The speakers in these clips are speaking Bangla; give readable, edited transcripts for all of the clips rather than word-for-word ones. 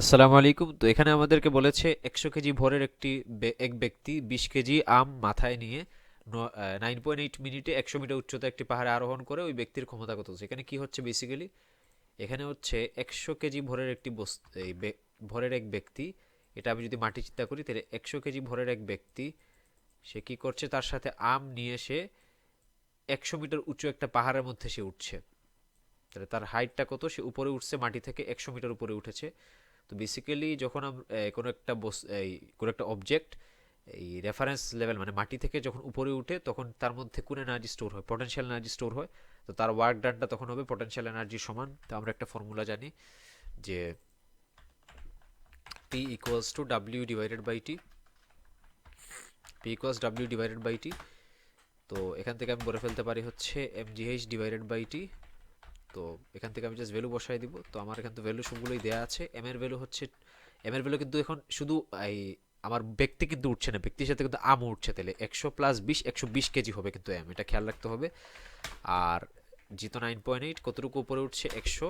আসসালামু আলাইকুম। তো এখানে আমাদেরকে বলেছে 100 কেজি ভরের এক ব্যক্তি 20 কেজি আম মাথায় নিয়ে 9.8 মিনিটে 100 মিটার উচ্চতা একটি পাহাড়ে আরোহণ করে ওই ব্যক্তির ক্ষমতা কত? এখানে কি হচ্ছে বেসিক্যালি, এখানে হচ্ছে 100 কেজি ভরের ভরের এক ব্যক্তি, এটা আমি যদি মাটি চিন্তা করি তাহলে 100 কেজি ভরের এক ব্যক্তি সে কি করছে, তার সাথে আম নিয়ে সে 100 মিটার উঁচু একটা পাহাড়ের মধ্যে সে উঠছে। তাহলে তার হাইটটা কত? সে উপরে উঠছে, মাটি থেকে 100 মিটার উপরে উঠেছে। তো বেসিক্যালি যখন কোনো একটা কোনো একটা অবজেক্ট এই রেফারেন্স লেভেল মানে মাটি থেকে যখন উপরে উঠে তখন তার মধ্যে কোন এনার্জি স্টোর হয়, পটেনশিয়াল এনার্জি স্টোর হয়। তো তার ওয়ার্ক ডানটা তখন হবে পটেনশিয়াল এনার্জি সমান। তো আমরা একটা ফর্মুলা জানি যে P equals to W divided by T. P equals W divided by T. তো এখান থেকে আমি বলে ফেলতে পারি হচ্ছে mgh ডিভাইডেড বাই টি। তো এখান থেকে আমি জাস্ট ভ্যালু বসাই দিব। তো আমার এখান তো ভ্যালু সবগুলোই দেওয়া আছে। এম এর ভ্যালু কিন্তু এখন শুধু এই আমার ব্যক্তি কিন্তু উঠছে না, ব্যক্তির সাথে কিন্তু আম উঠছে। তাহলে 100 + 20 120 কেজি হবে কিন্তু এম, এটা খেয়াল রাখতে হবে। আর জিতো 9.8 কতটুকু উপরে উঠছে, 100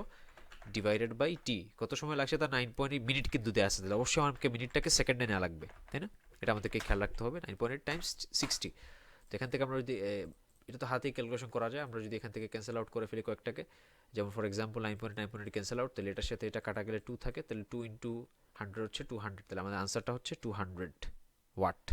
/ t কত সময় লাগছে, তার 9.8 মিনিট কিন্তু দেওয়া আছে। তাহলে অবশ্যই আমাকে মিনিটটাকে সেকেন্ডে নেওয়া লাগবে, তাই না? এটা আমাদেরকে খেয়াল রাখতে হবে। 9.8 টাইমস 60। তো এখান থেকে আমরা যদি এটা তো হাতেই ক্যালকুলেশন করা যায়, আমরা যদি এখান থেকে ক্যান্সেল আউট করে ফেলি কয়েকটাকে, যেমন ফর এক্সাম্পল 9.9 ক্যান্সেল আউট, তাহলে এটার সাথে এটা কাটা গেলে 2 থাকে, তাহলে 2 ইন্টু 100 হচ্ছে 200। তাহলে আমাদের আনসারটা হচ্ছে 200 ওয়াট।